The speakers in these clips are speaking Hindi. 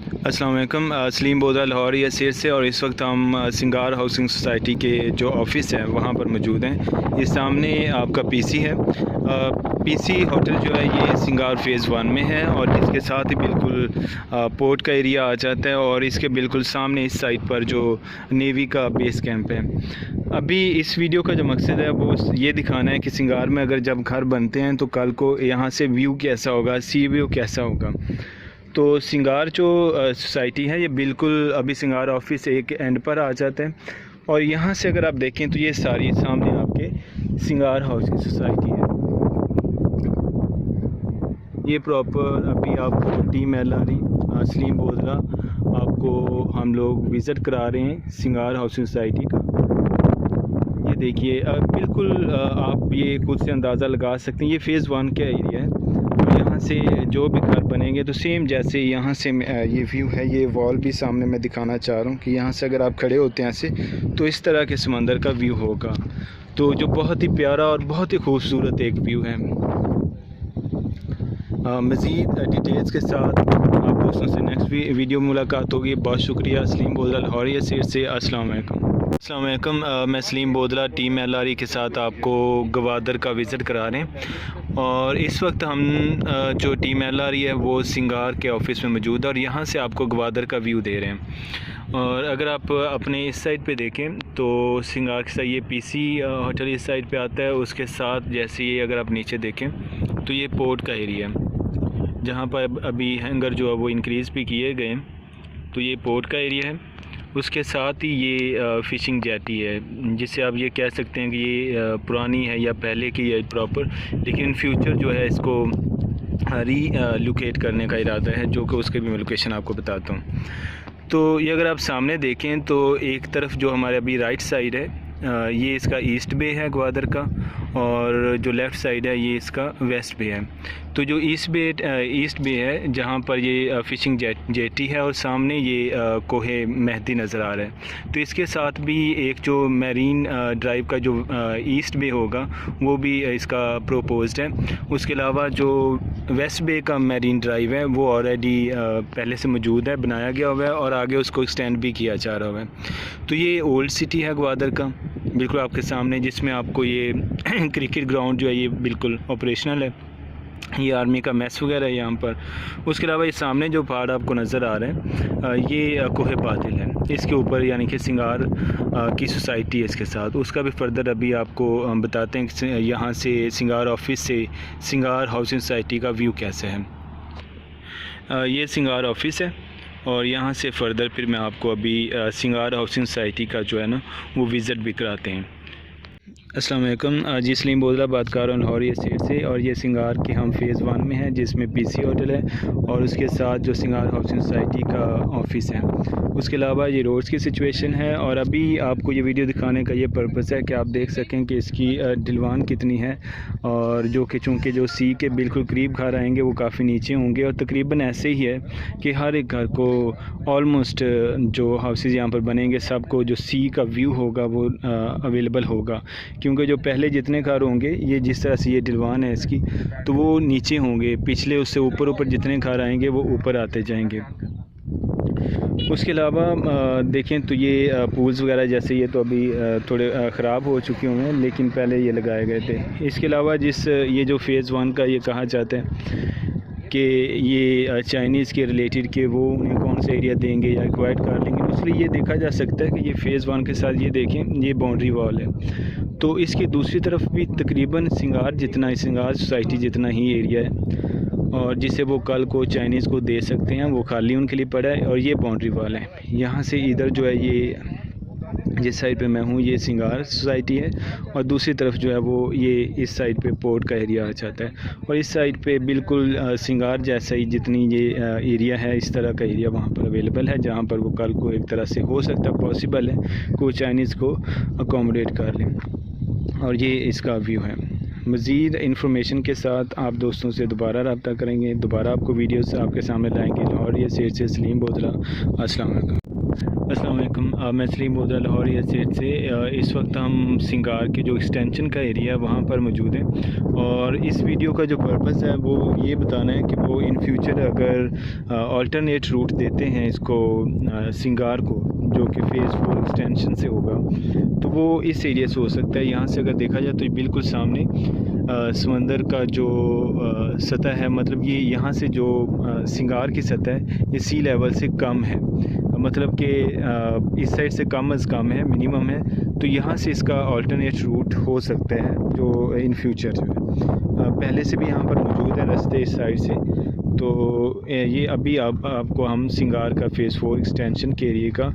अस्सलाम वालेकुम। सलीम बोदा लाहौर या सिर से, और इस वक्त हम सिंगार हाउसिंग सोसाइटी के जो ऑफ़िस है वहाँ पर मौजूद हैं। ये सामने आपका पीसी है। पीसी होटल जो है ये सिंगार फ़ेज़ 1 में है, और इसके साथ ही बिल्कुल पोर्ट का एरिया आ जाता है, और इसके बिल्कुल सामने इस साइड पर जो नेवी का बेस कैंप है। अभी इस वीडियो का जो मकसद है वो ये दिखाना है कि सिंगार में अगर जब घर बनते हैं तो कल को यहाँ से व्यू कैसा होगा, सी व्यू कैसा होगा। तो सिंगार जो सोसाइटी है ये बिल्कुल अभी सिंगार ऑफिस एक एंड पर आ जाता है, और यहाँ से अगर आप देखें तो ये सारी सामने आपके सिंगार हाउसिंग सोसाइटी है। ये प्रॉपर अभी आपको टीम एलआरई सलीम बोदला आपको हम लोग विज़िट करा रहे हैं सिंगार हाउसिंग सोसाइटी का। ये देखिए बिल्कुल आप ये खुद से अंदाज़ा लगा सकते हैं, ये फ़ेज़ 1 का एरिया है। यहाँ से जो भी घर बनेंगे तो सेम जैसे यहाँ से ये व्यू है, ये वॉल भी सामने मैं दिखाना चाह रहा हूँ कि यहाँ से अगर आप खड़े होते हैं ऐसे तो इस तरह के समंदर का व्यू होगा, तो जो बहुत ही प्यारा और बहुत ही खूबसूरत एक व्यू है। मज़ीद डिटेल्स के साथ आप दोस्तों से नेक्स्ट वीडियो में मुलाकात होगी। बहुत शुक्रिया। सलीम बोदला लाहौर सीट से। अस्सलाम वालेकुम। मैं सलीम बोदला टीम एलआरई के साथ आपको गवादर का विज़िट करा रहे हैं, और इस वक्त हम जो टीम एलआरई है वो सिंगार के ऑफ़िस में मौजूद है, और यहाँ से आपको गवादर का व्यू दे रहे हैं। और अगर आप अपने इस साइड पे देखें तो सिंगार के साथ ये पीसी होटल इस साइड पे आता है, उसके साथ जैसे ये अगर आप नीचे देखें तो ये पोर्ट का एरिया है जहाँ पर अभी हैंगर जो है वो इंक्रीज़ भी किए गए हैं, तो ये पोर्ट का एरिया है। उसके साथ ही ये फ़िशिंग जेटी है, जिसे आप ये कह सकते हैं कि ये पुरानी है या पहले की है प्रॉपर, लेकिन फ्यूचर जो है इसको लोकेट करने का इरादा है, जो कि उसके भी मैं लोकेशन आपको बताता हूँ। तो ये अगर आप सामने देखें तो एक तरफ जो हमारे अभी राइट साइड है ये इसका ईस्ट बे है ग्वादर का, और जो लेफ़्ट साइड है ये इसका वेस्ट बे है। तो जो ईस्ट बे है जहाँ पर ये फ़िशिंग जेटी है, और सामने ये कोहे मेहदी नज़र आ रहा है। तो इसके साथ भी एक जो मैरीन ड्राइव का जो ईस्ट बे होगा वो भी इसका प्रोपोज्ड है। उसके अलावा जो वेस्ट बे का मैरीन ड्राइव है वो ऑलरेडी पहले से मौजूद है, बनाया गया हुआ है, और आगे उसको एक्सटेंड भी किया जा रहा है। तो ये ओल्ड सिटी है ग्वादर का बिल्कुल आपके सामने, जिसमें आपको ये क्रिकेट ग्राउंड जो है ये बिल्कुल ऑपरेशनल है। ये आर्मी का मैस वगैरह है यहाँ पर। उसके अलावा ये सामने जो पहाड़ आपको नज़र आ रहे हैं ये कोहे बादल है, इसके ऊपर यानी कि सिंगार की सोसाइटी है इसके साथ। उसका भी फर्दर अभी आपको बताते हैं कि यहाँ से सिंगार ऑफिस से सिंगार हाउसिंग सोसाइटी का व्यू कैसे है। ये सिंगार ऑफिस है, और यहाँ से फ़र्दर फिर मैं आपको अभी सिंगार हाउसिंग सोसाइटी का जो है ना वो विज़िट भी कराते हैं। अस्सलाम वालेकुम। जी सलीम बोदला बात कर रहा हूँ लाहौर स्टेट से, और ये सिंगार के हम फ़ेज़ 1 में हैं जिसमें पीसी होटल है, और उसके साथ जो सिंगार हाउसिंग सोसाइटी का ऑफ़िस है। उसके अलावा ये रोड्स की सिचुएशन है, और अभी आपको ये वीडियो दिखाने का ये पर्पस है कि आप देख सकें कि इसकी ढलवान कितनी है, और जो कि चूँकि जो सी के बिल्कुल करीब घर आएंगे वो काफ़ी नीचे होंगे, और तकरीबन ऐसे ही है कि हर एक घर को ऑलमोस्ट जो हाउसेज़ यहाँ पर बनेंगे सबको जो सी का व्यू होगा वो अवेलेबल होगा, क्योंकि जो पहले जितने घर होंगे ये जिस तरह से ये ढलवान है इसकी, तो वो नीचे होंगे, पिछले उससे ऊपर जितने घर आएंगे वो ऊपर आते जाएंगे। उसके अलावा देखें तो ये पूल्स वगैरह जैसे ये तो अभी थोड़े ख़राब हो चुके हुए हैं, लेकिन पहले ये लगाए गए थे। इसके अलावा ये जो फ़ेज़ 1 का ये कहा जाता है कि ये चाइनीज़ के रिलेटेड कि वो उन्हें कौन सा एरिया देंगे या एक्वायर कर लेंगे, इसलिए ये देखा जा सकता है कि ये फ़ेज़ 1 के साथ ये देखें ये बाउंड्री वॉल है, तो इसकी दूसरी तरफ भी तकरीबन सिंगार सोसाइटी जितना ही एरिया है, और जिसे वो कल को चाइनीज़ को दे सकते हैं, वो खाली उनके लिए पड़ा है। और ये बाउंड्री वॉल है, यहाँ से इधर जो है ये जिस साइड पे मैं हूँ ये सिंगार सोसाइटी है, और दूसरी तरफ जो है वो ये इस साइड पे पोर्ट का एरिया आ जाता है, और इस साइड पे बिल्कुल सिंगार जैसा ही जितनी ये एरिया है इस तरह का एरिया वहाँ पर अवेलेबल है, जहाँ पर वो कल को एक तरह से हो सकता है पॉसिबल है को चाइनीज़ को अकोमोडेट कर लें। और ये इसका व्यू है। मज़ीद इन्फॉर्मेशन के साथ आप दोस्तों से दोबारा रब्ता करेंगे, दोबारा आपको वीडियोस आपके सामने लाएंगे। लाहौर से सलीम बोदला। अस्सलाम वालेकुम। अस्सलाम वालेकुम। मैं सलीम बोदरा लाहौर एस्टेट से। इस वक्त हम सिंगार के जो एक्सटेंशन का एरिया है वहाँ पर मौजूद हैं और इस वीडियो का जो पर्पस है वो ये बताना है कि वो इन फ्यूचर अगर अल्टरनेट रूट देते हैं इसको सिंगार को, जो कि फ़ेज़ 4 एक्सटेंशन से होगा, तो वो इस एरिया से हो सकता है। यहाँ से अगर देखा जाए तो बिल्कुल सामने समंदर का जो सतह है, मतलब ये यहाँ से जो सिंगार की सतह है ये सी लेवल से कम है, मतलब कि इस साइड से कम अज़ कम है, मिनिमम है। तो यहाँ से इसका अल्टरनेट रूट हो सकता है जो इन फ्यूचर जो है पहले से भी यहाँ पर मौजूद है रास्ते इस साइड से। तो ये अभी आपको हम सिंगार का फ़ेज़ 4 एक्सटेंशन के एरिए का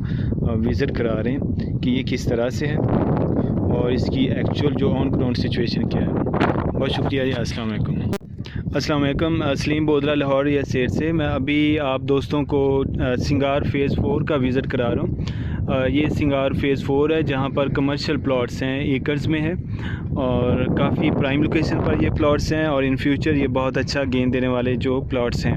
विज़िट करा रहे हैं कि ये किस तरह से है और इसकी एक्चुअल जो ऑन ग्राउंड सिचुएशन क्या है। बहुत शुक्रिया जी। अस्सलाम वालेकुम। अस्सलाम वालेकुम। सलीम बोदरा लाहौर एस्टेट से मैं अभी आप दोस्तों को सिंगार फ़ेज़ 4 का विज़िट करा रहा हूँ। ये सिंगार फ़ेज़ 4 है जहाँ पर कमर्शियल प्लॉट्स हैं, एकर्स में है और काफ़ी प्राइम लोकेशन पर ये प्लॉट्स हैं और इन फ्यूचर ये बहुत अच्छा गेन देने वाले जो प्लॉट्स हैं,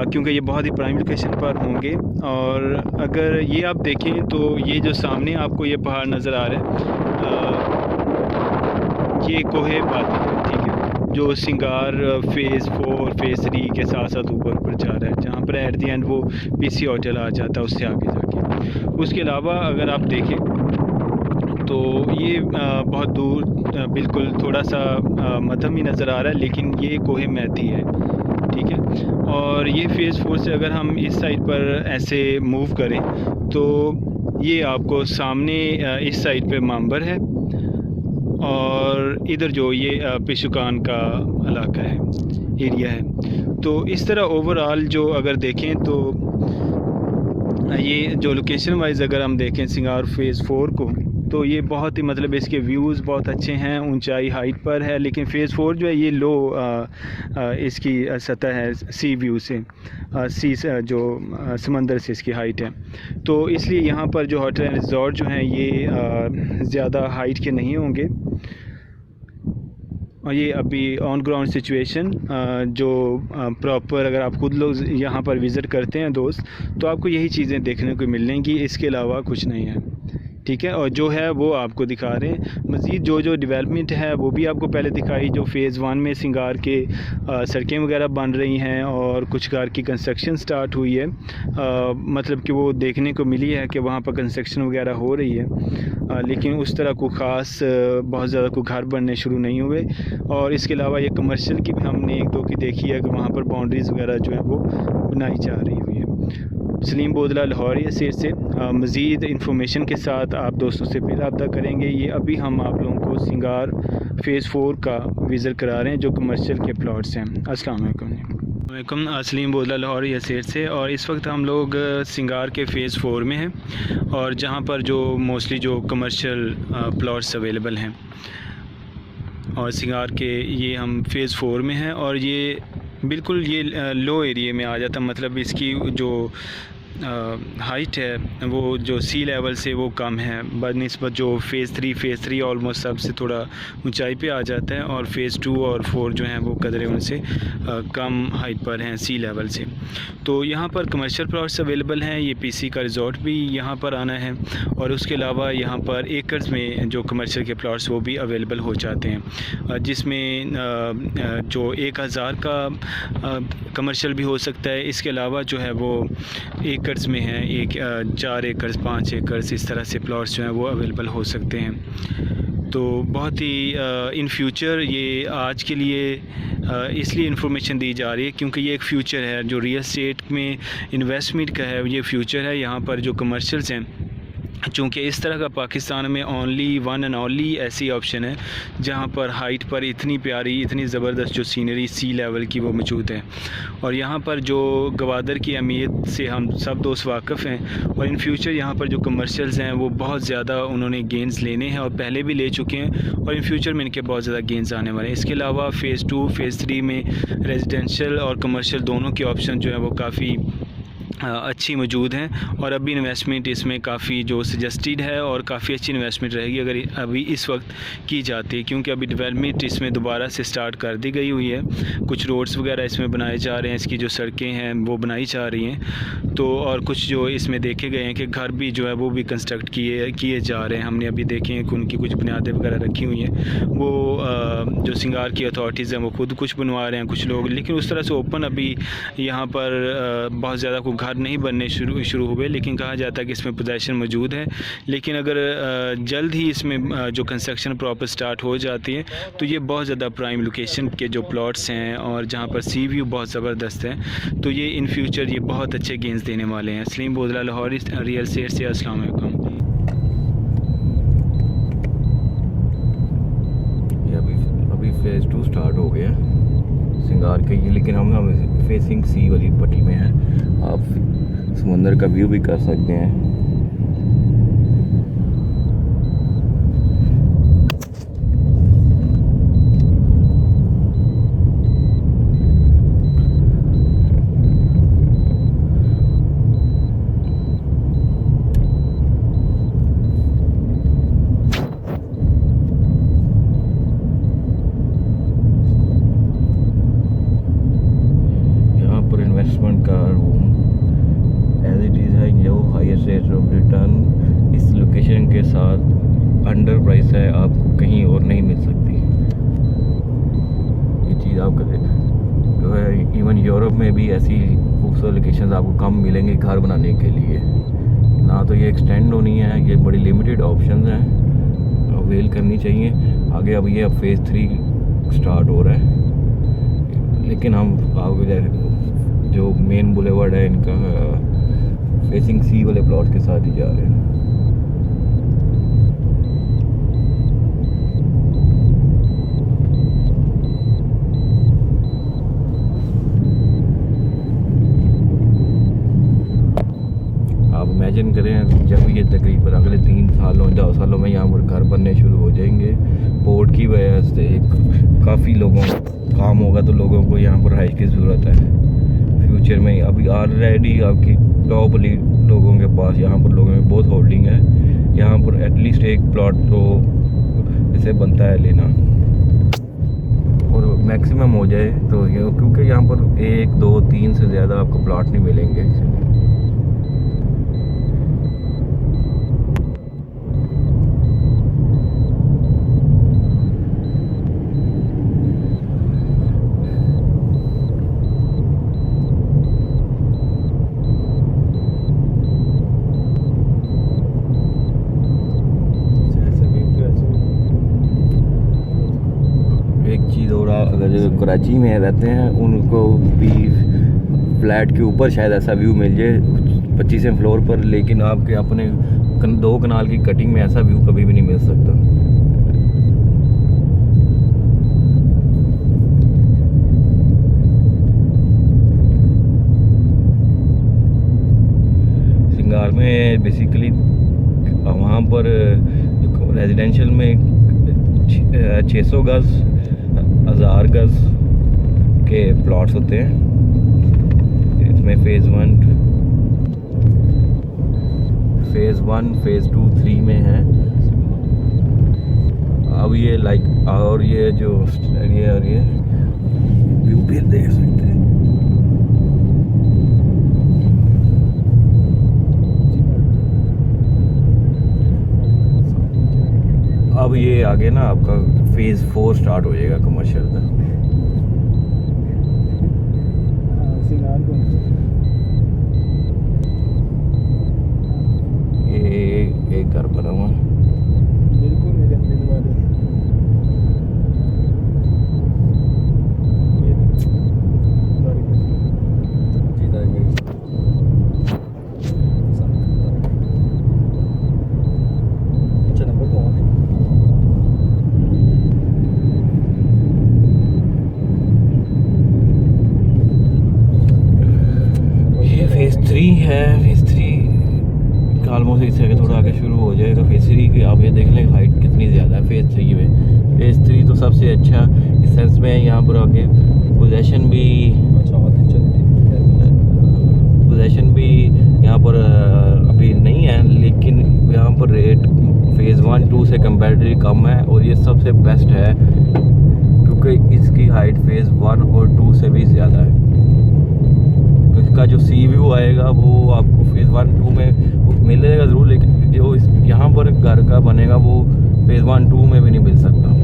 क्योंकि ये बहुत ही प्राइम लोकेशन पर होंगे। और अगर ये आप देखें तो ये जो सामने आपको ये पहाड़ नज़र आ रहा है, ये कोहे बादी है, ठीक है, जो सिंगार फ़ेज़ 4 फ़ेज़ 3 के साथ साथ ऊपर जा रहा है, जहाँ पर एट दी एंड वो पीसी होटल आ जाता है उससे आगे जाके। उसके अलावा अगर आप देखें तो ये बहुत दूर बिल्कुल थोड़ा सा मध्यम ही नज़र आ रहा है, लेकिन ये कोहे मैती है, ठीक है। और ये फ़ेज़ 4 से अगर हम इस साइड पर ऐसे मूव करें तो ये आपको सामने इस साइड पे मांबर है और इधर जो ये पिशुकान का इलाका है, एरिया है। तो इस तरह ओवरऑल जो अगर देखें तो ये जो लोकेशन वाइज अगर हम देखें सिंगार फ़ेज़ 4 को, तो ये बहुत ही मतलब इसके व्यूज़ बहुत अच्छे हैं, ऊंचाई हाइट पर है। लेकिन फ़ेज़ 4 जो है ये लो इसकी सतह है सी व्यू से, सी जो समंदर से इसकी हाइट है। तो इसलिए यहाँ पर जो होटल एंड रिज़ॉर्ट जो हैं ये ज़्यादा हाइट के नहीं होंगे। और ये अभी ऑन ग्राउंड सिचुएशन जो प्रॉपर अगर आप खुद लोग यहाँ पर विज़िट करते हैं दोस्त, तो आपको यही चीज़ें देखने को मिलेंगी, इसके अलावा कुछ नहीं है, ठीक है। और जो है वो आपको दिखा रहे हैं। मज़ीद जो डेवलपमेंट है वो भी आपको पहले दिखाई, जो फ़ेज़ 1 में सिंगार के सड़कें वगैरह बन रही हैं और कुछ घर की कंस्ट्रक्शन स्टार्ट हुई है, मतलब कि वो देखने को मिली है कि वहाँ पर कंस्ट्रक्शन वगैरह हो रही है, लेकिन उस तरह को ख़ास बहुत ज़्यादा को घर बनने शुरू नहीं हुए। और इसके अलावा ये कमर्शियल की भी हमने एक दो की देखी है कि वहाँ पर बाउंड्रीज़ वगैरह जो है वो बनाई जा रही हुई है। सलीम बोदरा लाहौर एस्टेट से मज़ीद इंफॉर्मेशन के साथ आप दोस्तों से फिर रब्ता करेंगे। ये अभी हम आप लोगों को सिंगार फ़ेज़ 4 का विज़िट करा रहे हैं जो कमर्शियल के प्लॉट्स हैं। अस्सलाम वालेकुम। सलीम बोदरा लाहौर एस्टेट से। और इस वक्त हम लोग सिंगार के फ़ेज़ 4 में हैं और जहाँ पर जो मोस्टली जो कमर्शियल प्लॉट्स अवेलेबल हैं, और सिंगार के ये हम फ़ेज़ 4 में हैं और ये बिल्कुल ये लो एरिया में आ जाता, मतलब इसकी जो हाइट है वो जो सी लेवल से वो कम है बनिस्बत जो फ़ेज़ 3 ऑलमोस्ट सबसे थोड़ा ऊंचाई पे आ जाता है, और फ़ेज़ 2 और 4 जो हैं वो कदरे उनसे कम हाइट पर हैं सी लेवल से। तो यहाँ पर कमर्शियल प्लॉट्स अवेलेबल हैं, ये पीसी का रिज़ॉर्ट भी यहाँ पर आना है, और उसके अलावा यहाँ पर एकर्स में जो कमर्शियल के प्लॉट्स वो भी अवेलेबल हो जाते हैं, जिसमें जो 1000 का कमर्शियल भी हो सकता है। इसके अलावा जो है वो एकर्स में है, 4 एकड़ 5 एकड़ इस तरह से प्लॉट्स जो हैं वो अवेलेबल हो सकते हैं। तो बहुत ही इन फ्यूचर ये आज के लिए इसलिए इन्फॉर्मेशन दी जा रही है क्योंकि ये एक फ़्यूचर है जो रियल एस्टेट में इन्वेस्टमेंट का है, ये फ्यूचर है। यहाँ पर जो कमर्शियल्स हैं, चूँकि इस तरह का पाकिस्तान में ओनली वन एंड ओनली ऐसी ऑप्शन है जहाँ पर हाइट पर इतनी प्यारी इतनी ज़बरदस्त जो सीनरी सी लेवल की वो मौजूद है। और यहाँ पर जो गवादर की अहमियत से हम सब दोस्त वाकिफ़ हैं, और इन फ्यूचर यहाँ पर जो कमर्शियल्स हैं वो बहुत ज़्यादा उन्होंने गेंस लेने हैं और पहले भी ले चुके हैं, और इन फ्यूचर में इनके बहुत ज़्यादा गेंस आने वाले हैं। इसके अलावा फ़ेज़ 2 फ़ेज़ 3 में रेजिडेंशियल और कमर्शियल दोनों के ऑप्शन जो है वो काफ़ी अच्छी मौजूद हैं और अभी इन्वेस्टमेंट इसमें काफ़ी जो सजेस्टेड है और काफ़ी अच्छी इन्वेस्टमेंट रहेगी अगर अभी इस वक्त की जाती है, क्योंकि अभी डेवलपमेंट इसमें दोबारा से स्टार्ट कर दी गई हुई है। कुछ रोड्स वगैरह इसमें बनाए जा रहे हैं, इसकी जो सड़कें हैं वो बनाई जा रही हैं। तो और कुछ जो इसमें देखे गए हैं कि घर भी जो है वो भी कंस्ट्रक्ट किए जा रहे हैं। हमने अभी देखे हैं कि उनकी कुछ बुनियादें वगैरह रखी हुई हैं। वो जो सिंगार की अथॉरिटीज़ हैं वो खुद कुछ बनवा रहे हैं कुछ लोग, लेकिन उस तरह से ओपन अभी यहाँ पर बहुत ज़्यादा कोई घर नहीं बनने शुरू हुए। लेकिन कहा जाता है कि इसमें पोजीशन मौजूद है। लेकिन अगर जल्द ही इसमें जो कंस्ट्रक्शन प्रॉपर स्टार्ट हो जाती है तो ये बहुत ज़्यादा प्राइम लोकेशन के जो प्लॉट्स हैं और जहाँ पर सी व्यू बहुत ज़बरदस्त है, तो ये इन फ्यूचर ये बहुत अच्छे गेंस देने वाले हैं। सलीम बोदला, लाहौर रियल एस्टेट से। अस्सलाम वालेकुम। अभी फेज़ 2 स्टार्ट हो गया सिंगार के, लेकिन हम फेसिंग सी वाली पट्टी में हैं। आप समंदर का व्यू भी कर सकते हैं। इन्वेस्टमेंट का रूम एज इट इज़ है, जो हाईएस्ट रेट ऑफ रिटर्न इस लोकेशन के साथ अंडर प्राइस है, आपको कहीं और नहीं मिल सकती ये चीज़। आपको जो है इवन यूरोप में भी ऐसी खूबसूरत लोकेशंस आपको कम मिलेंगे घर बनाने के लिए। ना तो ये एक्सटेंड होनी है, ये बड़ी लिमिटेड ऑप्शंस हैं, अवेल करनी चाहिए। आगे अब ये फेज़ 3 स्टार्ट हो रहा है, लेकिन हम आगे जो मेन बुलेवर्ड है इनका फेसिंग सी वाले प्लॉट के साथ ही जा रहे हैं। आप इमेजिन करें जब ये तकरीबन अगले 3 सालों 10 सालों में यहाँ पर घर बनने शुरू हो जाएंगे, पोर्ट की वजह से काफ़ी लोगों का काम होगा, तो लोगों को यहाँ पर रहाइश की ज़रूरत है फ्यूचर में। अभी ऑलरेडी आपकी टॉप लोगों के पास यहाँ पर लोगों में बहुत होल्डिंग है। यहाँ पर एटलीस्ट एक प्लॉट तो इसे बनता है लेना, और मैक्सिमम हो जाए तो ये, क्योंकि यहाँ पर 1 2 3 से ज़्यादा आपको प्लॉट नहीं मिलेंगे। अगर जो कराची में रहते हैं उनको भी फ्लैट के ऊपर शायद ऐसा व्यू मिल जाए 25वें फ्लोर पर, लेकिन आपके अपने 2 कनाल की कटिंग में ऐसा व्यू कभी भी नहीं मिल सकता। सिंगार में बेसिकली वहाँ पर रेजिडेंशियल में 600 गज 1000 गज के प्लॉट्स होते हैं। इसमें फेज़ 1 फेज़ 2 3 में है। अब ये और ये जो ये व्यू भी देख सकते हैं। अब ये आगे ना आपका फेज़ 4 स्टार्ट हो जाएगा कमर्शियल का। ये एक घर बना हुआ बिल्कुल मेरे अपने दरवाजे फेज़ 3 है। फेज़ 3 ऑलमोस्ट इससे आगे थोड़ा आगे शुरू हो जाएगा। फेज़ 3 की आप ये देख लें हाइट कितनी ज़्यादा है फेज़ 3 में। फेज़ 3 तो सबसे अच्छा इस सेंस में यहाँ पर आगे पोजीशन भी पोजेशन भी यहाँ पर अभी नहीं है, लेकिन यहाँ पर रेट फेज़ 1 2 से कंपैरेटिवली कम है और ये सबसे बेस्ट है क्योंकि इसकी हाइट फेज़ 1 और 2 से भी ज़्यादा है। तो इसका जो सी व्यू आएगा वो आपको फेज़ 1 2 में मिलेगा ज़रूर, लेकिन जो यहाँ पर घर का बनेगा वो फेज़ 1 2 में भी नहीं मिल सकता।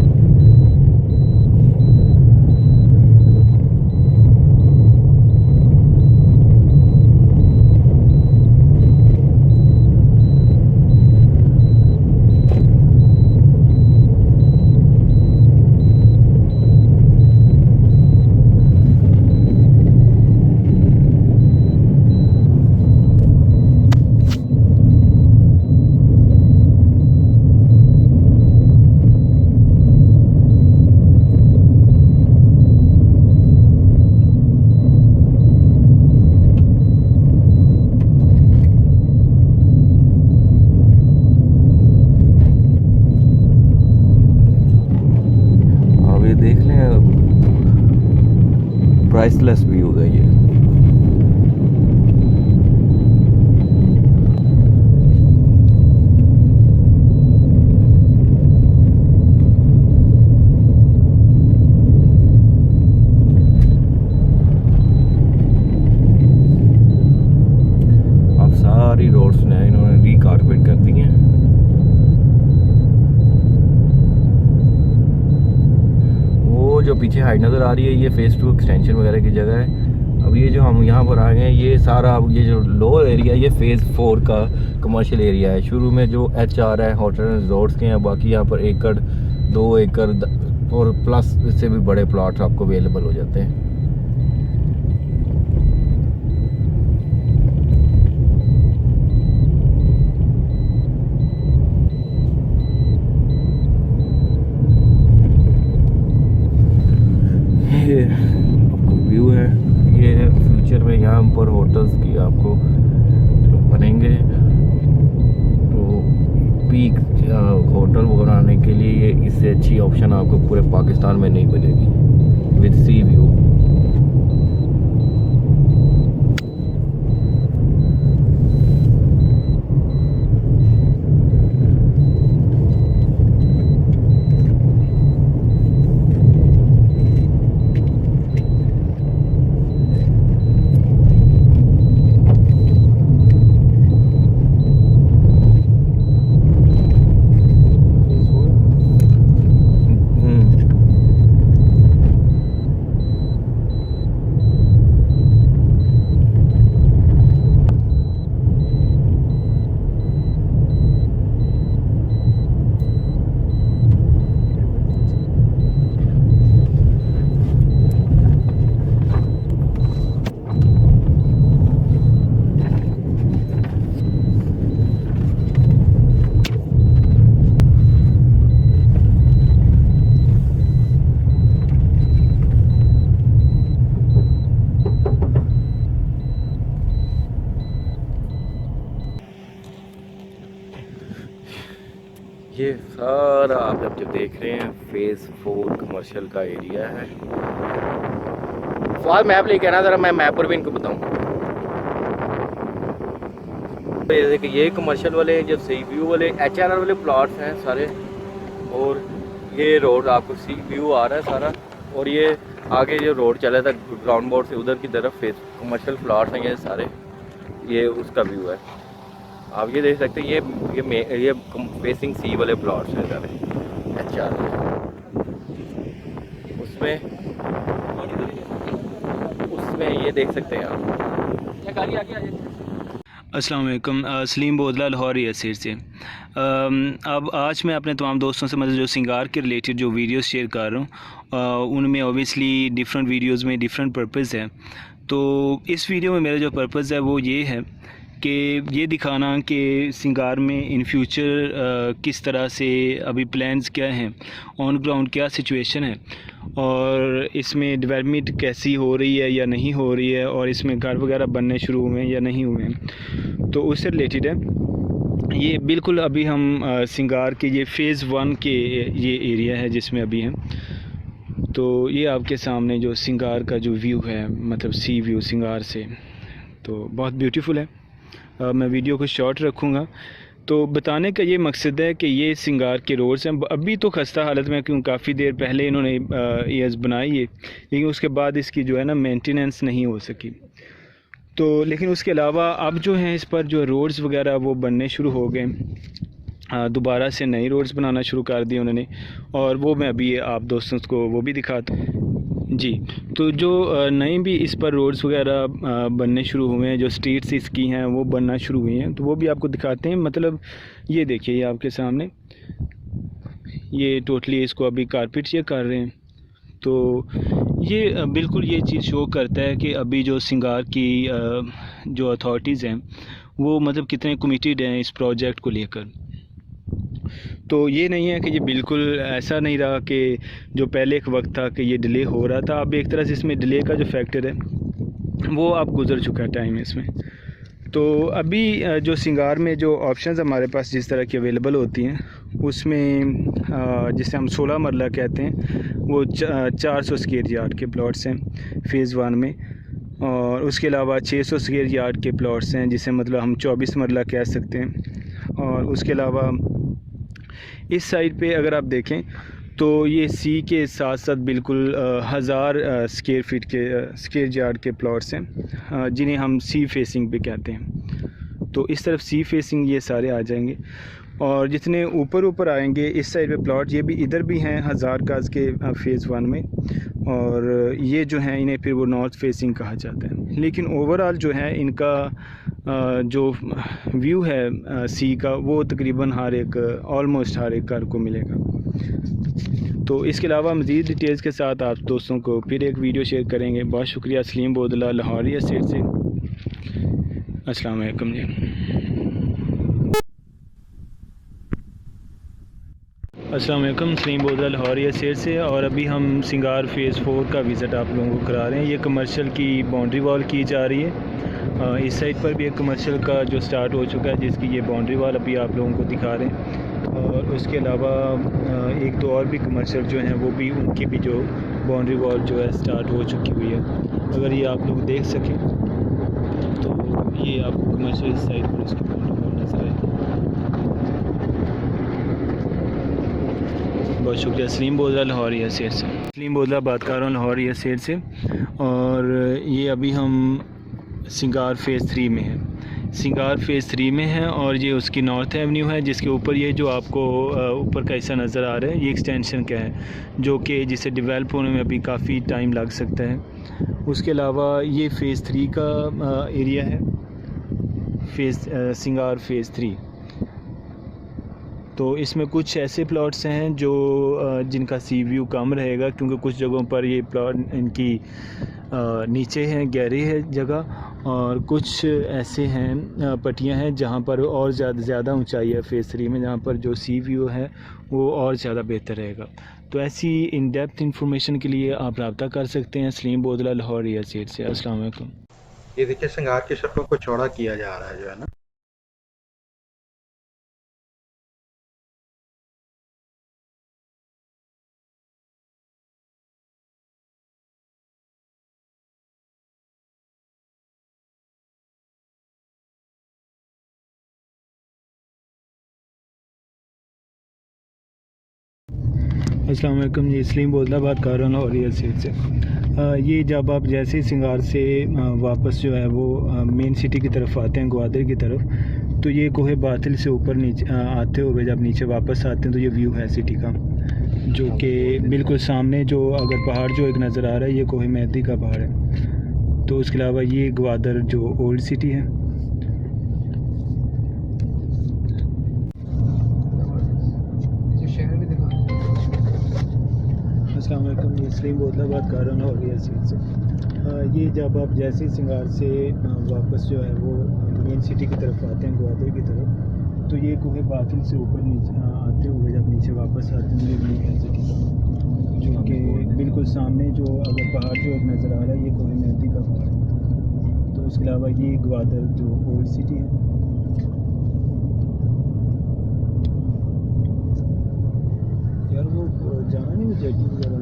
देख लें, प्राइसलेस व्यू है ये। अब सारी रोड्स ने इन्होंने रीकारपेट कर दी हैं। जो पीछे हाइट नज़र आ रही है ये फेज़ 2 एक्सटेंशन वगैरह की जगह है। अब ये जो हम यहाँ पर आ गए हैं ये सारा, अब ये जो लोअर एरिया ये फेज़ 4 का कमर्शियल एरिया है। शुरू में जो HR है होटल रिजॉर्ट्स के हैं, बाकी यहाँ पर एकड़ 2 एकड़ और प्लस इससे भी बड़े प्लॉट्स आपको अवेलेबल हो जाते हैं। ये आपको व्यू है, ये फ्यूचर में यहाँ पर होटल्स की आपको बनेंगे, तो पीक होटल बनाने के लिए ये इससे अच्छी ऑप्शन आपको पूरे पाकिस्तान में नहीं मिलेगी विद सी व्यू। ये सारा आप जब देख रहे हैं फेज़ 4 कमर्शियल का एरिया है। फवाद मैप लेके आना ज़रा, मैं मैप पर भी इनको बताऊँ। जैसे कि ये कमर्शियल वाले जो सी व्यू वाले HR वाले प्लॉट्स हैं सारे, और ये रोड आपको सी व्यू आ रहा है सारा, और ये आगे जो रोड चला था ग्राउंड बोर्ड से उधर की तरफ फेस कमर्शियल प्लॉट्स हैं ये सारे, ये उसका व्यू है। आप ये देख सकते हैं ये फेसिंग सी वाले प्लॉट्स हैं सारे HR। उसमें ये देख सकते हैं आप। गाड़ी आगे आ जाए। अस्सलाम वालेकुम, सलीम बोदला लाहौर रियल एस्टेट से। अब आज मैं अपने तमाम दोस्तों से मतलब जो सिंगार के रिलेटेड जो वीडियोस शेयर कर रहा हूँ, उनमें ओबियसली डिफरेंट वीडियोस में डिफरेंट पर्पज़ है। तो इस वीडियो में मेरा जो पर्पज़ है वो ये है कि ये दिखाना कि सिंगार में इन फ्यूचर किस तरह से अभी प्लान्स क्या हैं, ऑन ग्राउंड क्या सिचुएशन है, और इसमें डेवलपमेंट कैसी हो रही है या नहीं हो रही है, और इसमें घर वगैरह बनने शुरू हुए हैं या नहीं हुए हैं, तो उससे रिलेटेड है ये। बिल्कुल अभी हम सिंगार के ये फ़ेज़ 1 के ये एरिया है जिसमें अभी हैं। तो ये आपके सामने जो सिंगार का जो व्यू है, मतलब सी व्यू सिंगार से, तो बहुत ब्यूटीफुल है। मैं वीडियो को शॉर्ट रखूँगा। तो बताने का ये मकसद है कि ये सिंगार के रोड्स हैं। अभी तो खस्ता हालत में, क्योंकि काफ़ी देर पहले इन्होंने ये बनाई है, लेकिन उसके बाद इसकी जो है ना मेंटेनेंस नहीं हो सकी। तो लेकिन उसके अलावा अब जो हैं इस पर जो रोड्स वगैरह वो बनने शुरू हो गए, दोबारा से नई रोड्स बनाना शुरू कर दिए उन्होंने, और वो मैं अभी आप दोस्तों को वो भी दिखाता हूँ जी। तो जो नई भी इस पर रोड्स वगैरह बनने शुरू हुए हैं, जो स्ट्रीट्स इसकी हैं वो बनना शुरू हुई हैं, तो वो भी आपको दिखाते हैं। मतलब ये देखिए, ये आपके सामने ये टोटली इसको अभी कारपेट ये कर रहे हैं। तो ये बिल्कुल ये चीज़ शो करता है कि अभी जो सिंगार की जो अथॉरिटीज़ हैं वो मतलब कितने कमिटेड हैं इस प्रोजेक्ट को लेकर। तो ये नहीं है कि ये बिल्कुल ऐसा नहीं रहा कि जो पहले एक वक्त था कि ये डिले हो रहा था। अब एक तरह से इसमें डिले का जो फैक्टर है वो अब गुज़र चुका है टाइम इसमें। तो अभी जो सिंगार में जो ऑप्शंस हमारे पास जिस तरह की अवेलेबल होती हैं उसमें जिसे हम 16 मरला कहते हैं, वो 400 स्क्वायर यार्ड के प्लॉट्स हैं फ़ेज़ 1 में, और उसके अलावा 600 स्क्वायर यार्ड के प्लॉट्स हैं जिसे मतलब हम 24 मरला कह सकते हैं। और उसके अलावा इस साइड पे अगर आप देखें तो ये सी के साथ साथ बिल्कुल 1000 स्क्वायर फीट के स्क्वायर यार्ड के प्लॉट्स हैं जिन्हें हम सी फेसिंग पे कहते हैं। तो इस तरफ सी फेसिंग ये सारे आ जाएंगे, और जितने ऊपर आएंगे इस साइड पे प्लॉट ये भी इधर भी हैं 1000 गज के फ़ेज़ 1 में, और ये जो हैं इन्हें फिर वो नॉर्थ फेसिंग कहा जाता है। लेकिन ओवरऑल जो है इनका जो व्यू है सी का वो तकरीबन ऑलमोस्ट हर एक घर को मिलेगा। तो इसके अलावा मज़ीद डिटेल्स के साथ आप दोस्तों को फिर एक वीडियो शेयर करेंगे। बहुत शुक्रिया। सलीम बोदला, लाहौर एस्टेट से। अस्सलाम वालेकुम जी। अस्सलाम वालेकुम, सलीम बोदला लाहौर एस्टेट से। और अभी हम सिंगार फ़ेज़ 4 का विज़िट आप लोगों को करा रहे हैं। ये कमर्शियल की बाउंड्री वॉल की जा रही है। इस साइड पर भी एक कमर्शियल का जो स्टार्ट हो चुका है जिसकी ये बाउंड्री वॉल अभी आप लोगों को दिखा रहे हैं। और उसके अलावा एक दो और भी कमर्शियल जो हैं वो भी, उनकी भी जो बाउंड्री वॉल जो है स्टार्ट हो चुकी हुई है। अगर ये आप लोग देख सकें तो ये आपको कमर्शियल साइड पर उसकी बाउंड्री वॉल नजर आएगी। बहुत शुक्रिया। सलीम बोदला लाहौर एस्टेट से। सलीम बोदला बात कर रहा हूँ लाहौर एस्टेट से। और ये अभी हम सिंगार फ़ेज़ 3 में है। सिंगार फ़ेज़ 3 में है और ये उसकी नॉर्थ एवेन्यू है जिसके ऊपर ये जो आपको ऊपर का हिस्सा नज़र आ रहा है ये एक्सटेंशन का है, जो कि जिसे डेवलप होने में अभी काफ़ी टाइम लग सकता है। उसके अलावा ये फ़ेज़ 3 का एरिया है, सिंगार फ़ेज़ 3। तो इसमें कुछ ऐसे प्लॉट्स हैं जो जिनका सी व्यू कम रहेगा, क्योंकि कुछ जगहों पर ये प्लॉट इनकी नीचे हैं, गहरी है जगह, और कुछ ऐसे हैं पट्टियां हैं जहां पर और ज़्यादा ऊंचाई है फ़ेज़ 3 में, जहां पर जो सी व्यू है वो और ज़्यादा बेहतर रहेगा। तो ऐसी इन डेप्थ इंफॉर्मेशन के लिए आप रब्ता कर सकते हैं सलीम बोदला लाहौर एस्टेट से। अस्सलाम वालेकुम। ये देखिए सिंगार की सड़कों को चौड़ा किया जा रहा है जो है ना। अस्सलाम वालेकुम जी, सलीम बोदला बात कर रहा हूँ लाहौर एस्टेट से। ये जब आप जैसे ही सिंगार से वापस जो है वो मेन सिटी की तरफ आते हैं, ग्वादर की तरफ, तो ये कोहे बातिल से ऊपर नीचे आते हुए जब नीचे वापस आते हैं तो ये व्यू है सिटी का, जो कि बिल्कुल सामने जो अगर पहाड़ जो एक नज़र आ रहा है ये कोहे मेहदी का पहाड़ है। तो उसके अलावा ये ग्वादर जो ओल्ड सिटी है। अस्सलाम वालेकुम, ये सलीम बोदला बात कर रहा हूँ लाहौर एस्टेट से। ये जब आप जैसे ही सिंगार से वापस जो है वो मेन सिटी की तरफ आते हैं, ग्वादर की तरफ, तो ये कोहे बातिल से ऊपर नीचे आते हुए जब नीचे वापस आते हैं ये व्यू है सिटी का, जो कि बिल्कुल सामने जो अगर पहाड़ जो एक नज़र आ रहा है ये कोहे मेहदी का पहाड़ है। तो उसके अलावा ये ग्वादर जो ओल्ड सिटी है। यार वो जाना नहीं, वो जेटी वगैरह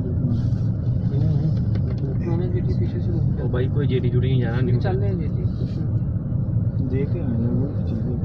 जेटी पीछे से भाई कोई जेटी जुटी नहीं जाना नहीं चल रहे हैं जेटी। देखे हैं वो चीज़ें